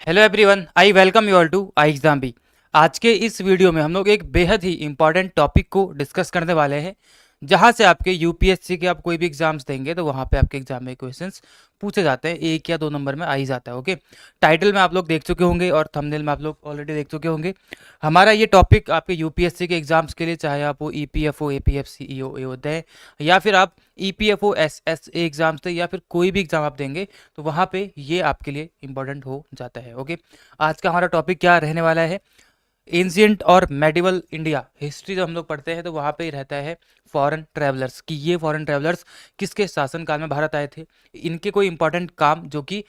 Hello everyone, I welcome you all to I exam B. आज के इस video में हम लोग एक बेहद ही इंपॉर्टेंट टॉपिक को डिस्कस करने वाले हैं, जहां से आपके यूपीएससी के आप कोई भी एग्जाम्स देंगे तो वहां पे आपके एग्जाम में क्वेश्चंस पूछे जाते हैं, 1 या 2 नंबर में आ ही जाता है। ओके, टाइटल में आप लोग देख चुके होंगे और थंबनेल में आप लोग ऑलरेडी देख चुके होंगे। हमारा ये टॉपिक आपके यूपीएससी के एग्जाम्स के लिए, चाहे आप वो ईपीएफओ, एपीएफ, सीईओ, एओ दें, या फिर आप ईपीएफओ, एसएसए एग्जाम्स दें, या फिर कोई भी एग्जाम आप देंगे, तो वहाँ पे ये आपके लिए इंपॉर्टेंट हो जाता है। ओके, आज का हमारा टॉपिक क्या रहने वाला है? एंशियंट और मेडिवल इंडिया हिस्ट्री जब हम लोग पढ़ते हैं तो वहाँ पे ही रहता है फॉरेन ट्रैवलर्स, कि ये फॉरेन ट्रैवलर्स किसके शासनकाल में भारत आए थे, इनके कोई इंपॉर्टेंट काम जो कि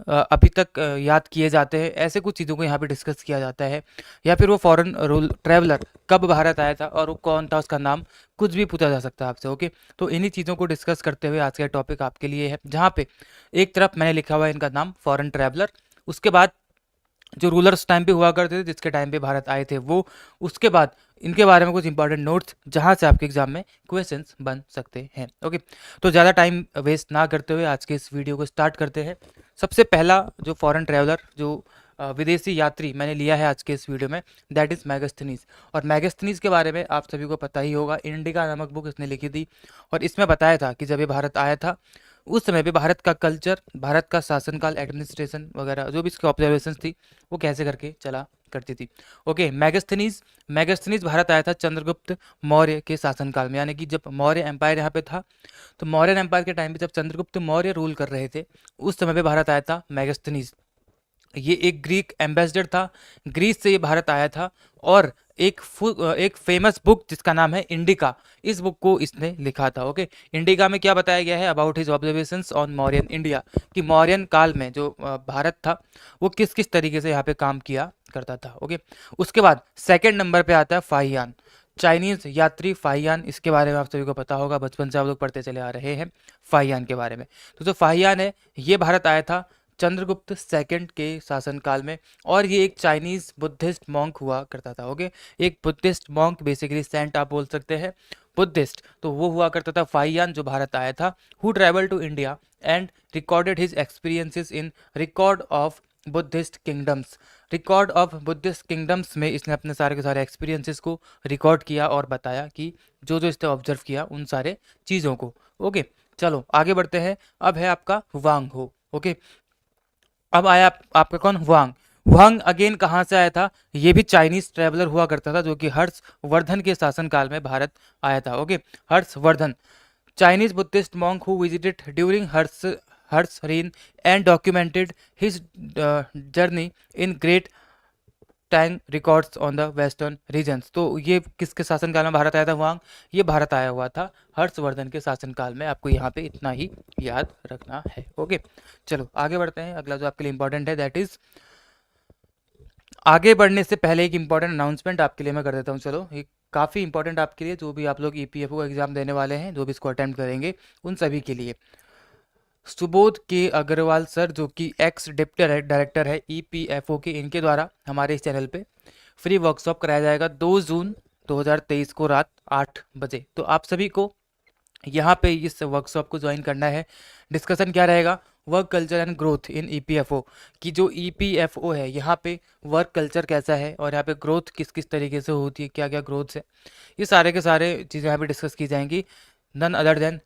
अभी तक याद किए जाते हैं, ऐसे कुछ चीज़ों को यहाँ पे डिस्कस किया जाता है। या फिर वो फॉरेन रूल ट्रैवलर कब भारत आया था और वो कौन था, उसका नाम, कुछ भी पूछा जा सकता है आपसे। ओके, तो इन्हीं चीज़ों को डिस्कस करते हुए आज का टॉपिक आपके लिए है, जहाँ पे एक तरफ मैंने लिखा हुआ है इनका नाम फॉरेन ट्रैवलर, उसके बाद जो रूलर्स टाइम पे हुआ करते थे, जिसके टाइम पे भारत आए थे वो, उसके बाद इनके बारे में कुछ इंपॉर्टेंट नोट्स जहां से आपके एग्जाम में क्वेश्चंस बन सकते हैं। ओके, तो ज़्यादा टाइम वेस्ट ना करते हुए आज के इस वीडियो को स्टार्ट करते हैं। सबसे पहला जो फॉरेन ट्रैवलर, जो विदेशी यात्री मैंने लिया है आज के इस वीडियो में, दैट इज़ मैगस्थनीज। और मैगस्थनीज के बारे में आप सभी को पता ही होगा, इंडिका नामक बुक इसने लिखी थी और इसमें बताया था कि जब ये भारत आया था उस समय पे भारत का कल्चर, भारत का शासनकाल, एडमिनिस्ट्रेशन वगैरह जो भी इसकी ऑब्जर्वेशंस थी वो कैसे करके चला करती थी। ओके, मैगस्थनीज मैगस्थनीज भारत आया था चंद्रगुप्त मौर्य के शासनकाल में, यानी कि जब मौर्य एम्पायर यहाँ पे था, तो मौर्य एम्पायर के टाइम पे जब चंद्रगुप्त मौर्य रूल कर रहे थे उस समय पे भारत आया था मैगस्थनीज। ये एक ग्रीक एम्बेसडर था, ग्रीस से ये भारत आया था। और एक फेमस बुक जिसका नाम है इंडिका, इस बुक को इसने लिखा था। ओके, इंडिका में क्या बताया गया है? About his observations on Mauryan India, कि मौर्यन काल में जो भारत था वो किस किस तरीके से यहाँ पे काम किया करता था। ओके, उसके बाद सेकंड नंबर पे आता है फाहियान, चाइनीज यात्री फाहियान। इसके बारे में आप सभी को पता होगा, बचपन से आप लोग पढ़ते चले आ रहे हैं फाहियान के बारे में। तो जो फाहियान है ये भारत आया था चंद्रगुप्त सेकंड के शासनकाल में, और ये एक चाइनीज बुद्धिस्ट मॉन्क हुआ करता था। ओके, एक बुद्धिस्ट मॉन्क, बेसिकली सेंट आप बोल सकते हैं, बुद्धिस्ट, तो वो हुआ करता था फाहियान, जो भारत आया था, who travel to India and recorded his experiences in Record of Buddhist Kingdoms. Record of Buddhist Kingdoms में इसने अपने सारे के सारे एक्सपीरियंसेस को रिकॉर्ड किया और बताया कि जो जो इसने ऑब्जर्व किया उन सारे चीज़ों को। ओके, चलो आगे बढ़ते हैं। अब है आपका वांग हो। ओके, अब आया आपका कौन? वांग। वांग अगेन कहाँ से आया था? ये भी चाइनीज ट्रेवलर हुआ करता था, जो कि हर्षवर्धन के शासनकाल में भारत आया था। Okay, Harshavardhan, Chinese Buddhist monk who visited during Harsha reign and documented his journey in great time Records on the Western Regions. तो ये किसके शासनकाल में भारत आया था? वांग, ये भारत आया हुआ था हर्षवर्धन के शासनकाल में। आपको यहाँ पे इतना ही याद रखना है। ओके, चलो आगे बढ़ते हैं। अगला जो आपके लिए इंपॉर्टेंट है, दैट इज, आगे बढ़ने से पहले एक इंपॉर्टेंट अनाउंसमेंट आपके लिए मैं कर देता हूँ। चलो, ये काफ़ी इंपॉर्टेंट आपके लिए, जो भी आप लोग ईपीएफओ का एग्जाम देने वाले हैं, जो भी इसको अटेम्प्ट करेंगे, उन सभी के लिए। सुबोध के अग्रवाल सर, जो कि एक्स डिप्टी डायरेक्टर है ईपीएफओ के, इनके द्वारा हमारे इस चैनल पे फ्री वर्कशॉप कराया जाएगा 2 जून 2023 को रात 8 बजे। तो आप सभी को यहाँ पे इस वर्कशॉप को ज्वाइन करना है। डिस्कशन क्या रहेगा? Work culture and growth in EPFO, कि जो ईपीएफओ है यहाँ पे वर्क कल्चर कैसा है और यहाँ पे ग्रोथ किस किस तरीके से होती है, क्या क्या ग्रोथ है, ये सारे के सारे चीज़ें यहाँ पे डिस्कस की जाएंगी। None other than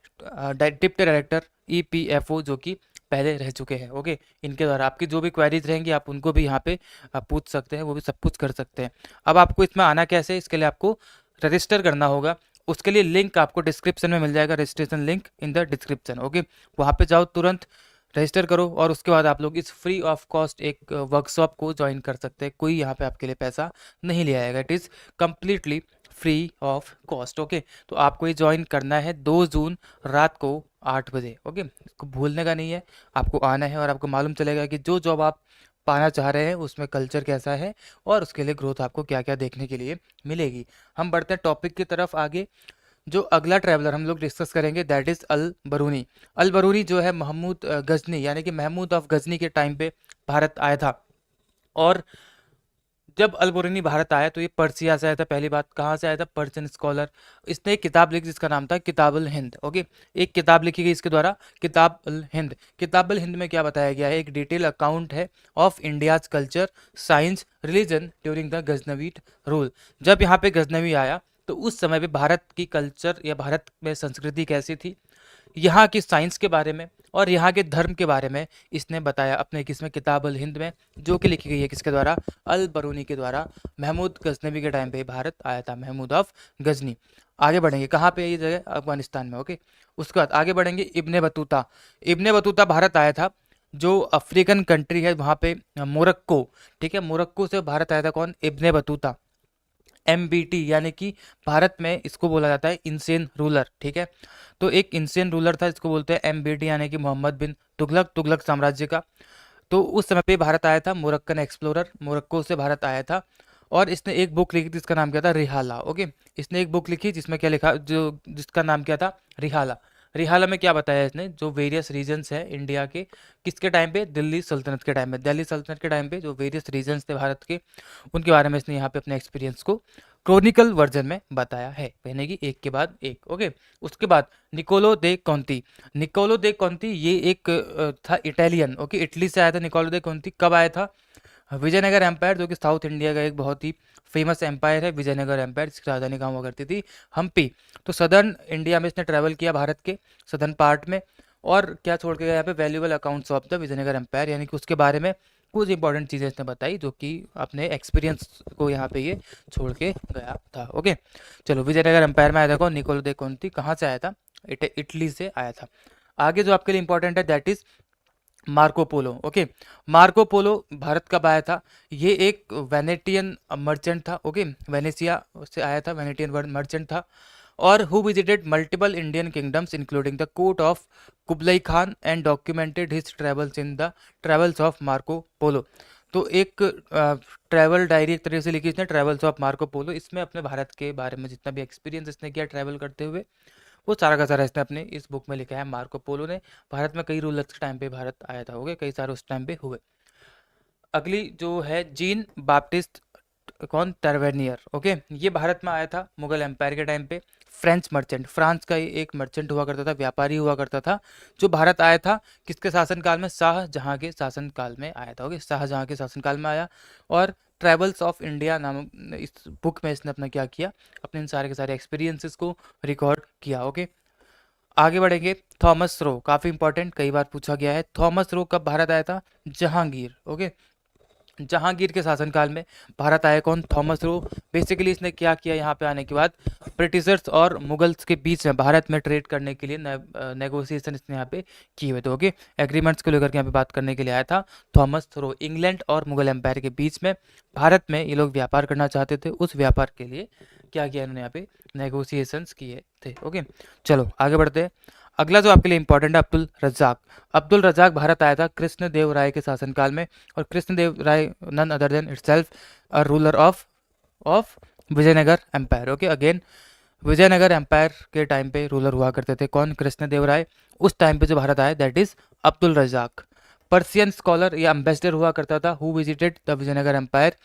deputy director EPFO, जो कि पहले रह चुके हैं। ओके, इनके द्वारा आपकी जो भी क्वेरीज रहेंगी आप उनको भी यहाँ पे पूछ सकते हैं, वो भी सब कुछ कर सकते हैं। अब आपको इसमें आना कैसे? इसके लिए आपको रजिस्टर करना होगा। उसके लिए लिंक आपको डिस्क्रिप्शन में मिल जाएगा, registration link in the description. Okay, वहाँ पे जाओ, तुरंत रजिस्टर करो और उसके बाद आप लोग इस फ्री ऑफ कॉस्ट एक वर्कशॉप को ज्वाइन कर सकते हैं। कोई यहाँ पे आपके लिए पैसा नहीं लिया जाएगा, it is completely free of cost. Okay, तो आपको ये ज्वाइन करना है 2 जून रात को 8 बजे। ओके, इसको भूलने का नहीं है, आपको आना है और आपको मालूम चलेगा कि जो जॉब आप पाना चाह रहे हैं उसमें कल्चर कैसा है और उसके लिए ग्रोथ आपको क्या क्या देखने के लिए मिलेगी। हम बढ़ते हैं टॉपिक की तरफ आगे। जो अगला ट्रैवलर हम लोग डिस्कस करेंगे, दैट इज़ अल बरूनी। अल बरूनी जो है महमूद गजनी, यानी कि महमूद ऑफ गजनी के टाइम पे भारत आया था। और जब अल-बरूनी भारत आया तो ये पर्सिया से आया था। पहली बात कहाँ से आया था? Persian scholar. इसने एक किताब लिखी जिसका नाम था किताबुल हिंद। ओके, एक किताब लिखी गई इसके द्वारा, किताबुल हिंद। किताबुल हिंद में क्या बताया गया है? एक डिटेल अकाउंट है of India's culture, science, religion during the Ghaznavid rule. जब यहाँ पे गजनवी आया तो उस समय पे भारत की कल्चर या भारत में संस्कृति कैसी थी, यहाँ की साइंस के बारे में और यहाँ के धर्म के बारे में इसने बताया अपने किसमें, किताब अल हिंद में, जो कि लिखी गई है किसके द्वारा? अल बरूनी के द्वारा। महमूद गजनवी के टाइम पे भारत आया था, महमूद ऑफ गजनी। आगे बढ़ेंगे, कहाँ पे ये जगह? अफगानिस्तान में। ओके, उसके बाद आगे बढ़ेंगे, Ibn Battuta. Ibn Battuta Bharat आया था, जो अफ्रीकन कंट्री है वहाँ पे, मोरक्को। ठीक है, मोरक्को से भारत आया था कौन? Ibn Battuta. MBT यानी कि भारत में इसको बोला जाता है इंसेन रूलर। ठीक है, तो एक इंसेन रूलर था, इसको बोलते हैं MBT यानी कि मोहम्मद बिन तुगलक, तुगलक साम्राज्य का। तो उस समय पे भारत आया था, मोरक्कन एक्सप्लोरर, मोरक्को से भारत आया था। और इसने एक बुक लिखी थी, इसका नाम क्या था? रिहाला। ओके, इसने एक बुक लिखी जिसमें क्या लिखा, जो जिसका नाम क्या था? रिहाला। रिहाला में क्या बताया इसने? जो वेरियस रीजन्स है इंडिया के, किसके टाइम पे? दिल्ली सल्तनत के टाइम पे। दिल्ली सल्तनत के टाइम पे जो वेरियस रीजन्स थे भारत के, उनके बारे में इसने यहाँ पे अपने एक्सपीरियंस को क्रोनिकल वर्जन में बताया है, यानी कि एक के बाद एक। ओके, उसके बाद निकोलो दे कॉन्ती। निकोलो दे कॉन्ती ये एक था इटालियन। ओके, इटली से आया था निकोलो दे कॉन्ती। कब आया था? विजयनगर एम्पायर, जो कि साउथ इंडिया का एक बहुत ही फेमस एम्पायर है, विजयनगर एम्पायर, जिसकी राजधानी कहाँ हुआ करती थी? हम्पी। तो सदर्न इंडिया में इसने ट्रैवल किया, भारत के सदर्न पार्ट में। और क्या छोड़ के गया यहाँ पे? Valuable accounts of the Vijayanagar Empire, यानी कि उसके बारे में कुछ इंपॉर्टेंट चीज़ें इसने बताई, जो कि अपने एक्सपीरियंस को यहाँ पे ये छोड़ के गया था। ओके, चलो, विजयनगर एम्पायर में आया था कौन? निकोलो दे कॉन्ती। कहाँ से आया था? इटली से आया था। आगे जो आपके लिए इंपॉर्टेंट है that is Marco Polo. Okay, Marco Polo Bharat कब आया था? ये एक वेनेटियन मर्चेंट था। ओके, वेनेसिया से आया था, वेनेटियन मर्चेंट था। और who visited multiple Indian kingdoms including the court of Kublai Khan and documented his travels in the travels of Marco Polo. तो एक ट्रैवल डायरी एक तरह से लिखी इसने, ट्रेवल्स ऑफ मार्को पोलो। इसमें अपने भारत के बारे में जितना भी एक्सपीरियंस इसने किया ट्रैवल करते हुए, वो सारा का सारा इसने अपने इस बुक में लिखा है। मार्को पोलो ने भारत में कई रूलर्स के टाइम पे भारत आया था। हो गए, कई सारे उस टाइम पे हुए। अगली जो है जीन बाप्टिस्ट कौन? टर्वेनियर। ओके, ये भारत में आया था मुगल एम्पायर के टाइम पे। फ्रेंच मर्चेंट, फ्रांस का ही एक मर्चेंट हुआ करता था, व्यापारी हुआ करता था, जो भारत आया था किसके शासनकाल में? शाहजहां के शासनकाल में आया था। ओके, शाहजहां के शासनकाल में आया। और ट्रैवल्स ऑफ इंडिया नामक इस बुक में इसने अपना क्या किया? अपने इन सारे के सारे एक्सपीरियंसेस को रिकॉर्ड किया। ओके, आगे बढ़ेंगे। थॉमस रो, काफ़ी इंपॉर्टेंट, कई बार पूछा गया है। थॉमस रो कब भारत आया था? जहांगीर। ओके, जहांगीर के शासनकाल में भारत आया कौन? Thomas Roe. बेसिकली इसने क्या किया? यहाँ पे आने के बाद ब्रिटिशर्स और मुगल्स के बीच में भारत में ट्रेड करने के लिए नेगोशिएशन इसने यहाँ पे किए हुए थे। ओके, एग्रीमेंट्स को लेकर के यहाँ पे बात करने के लिए आया था थॉमस रो। इंग्लैंड और मुगल एम्पायर के बीच में भारत में ये लोग व्यापार करना चाहते थे, उस व्यापार के लिए क्या किया इन्होंने? यहाँ पे नेगोशिएशंस किए थे। ओके, चलो आगे बढ़ते हैं। अगला जो आपके लिए इंपॉर्टेंट है, अब्दुल रज्जाक। अब्दुल रज्जाक भारत आया था कृष्णदेव राय के शासनकाल में। और Krishnadeva Raya none other than itself a ruler of of Vijayanagara empire. Okay, again Vijayanagara empire के टाइम पे रूलर हुआ करते थे कौन? कृष्णदेव राय। उस टाइम पे जो भारत आया that is Abdul Razzaq. Persian scholar या एम्बेसडर हुआ करता था, who visited the Vijayanagar Empire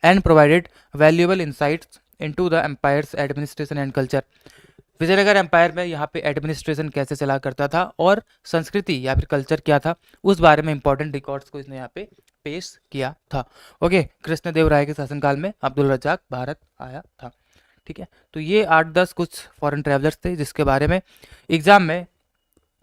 and provided valuable insights into the empire's administration and culture. Vijayanagar Empire में यहाँ पे एडमिनिस्ट्रेशन कैसे चला करता था और संस्कृति या फिर कल्चर क्या था, उस बारे में इंपॉर्टेंट रिकॉर्ड्स को इसने यहाँ पे पेश किया था। ओके, कृष्णदेव राय के शासनकाल में अब्दुल रज्जाक भारत आया था। ठीक है, तो ये 8-10 कुछ फॉरेन ट्रैवलर्स थे जिसके बारे में एग्जाम में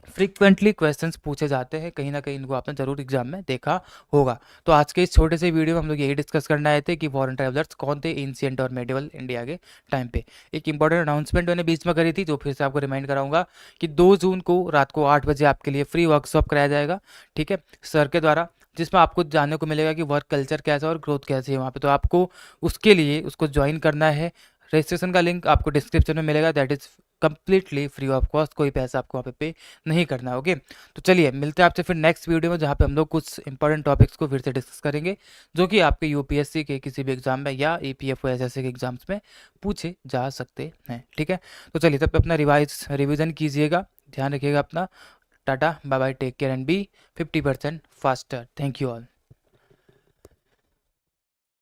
फ्रीक्वेंटली क्वेश्चंस पूछे जाते हैं, कहीं ना कहीं इनको आपने जरूर एग्जाम में देखा होगा। तो आज के इस छोटे से वीडियो में हम लोग यही डिस्कस करने आए थे कि फॉरेन ट्रैवलर्स कौन थे एंशिएंट और मेडिवल इंडिया के टाइम पे। एक इंपॉर्टेंट अनाउंसमेंट मैंने बीच में करी थी, जो फिर से आपको रिमाइंड कराऊंगा कि 2 जून को रात को 8 बजे आपके लिए फ्री वर्कशॉप कराया जाएगा। ठीक है, सर के द्वारा, जिसमें आपको जानने को मिलेगा कि वर्क कल्चर कैसा है और ग्रोथ कैसी है वहाँ पे। तो आपको उसके लिए उसको ज्वाइन करना है। रजिस्ट्रेशन का लिंक आपको डिस्क्रिप्शन में मिलेगा, that is completely free of cost, कोई पैसा आपको वहाँ पे नहीं करना है। ओके, तो चलिए मिलते हैं आपसे फिर नेक्स्ट वीडियो में, जहाँ पे हम लोग कुछ इंपॉर्टेंट टॉपिक्स को फिर से डिस्कस करेंगे, जो कि आपके यूपीएससी के किसी भी एग्जाम में या ईपीएफओ एसएससी के एग्जाम्स में पूछे जा सकते हैं। ठीक है, तो चलिए तब अपना रिविजन कीजिएगा, ध्यान रखिएगा अपना। Tata, bye bye, take care and be 50% faster. Thank you all.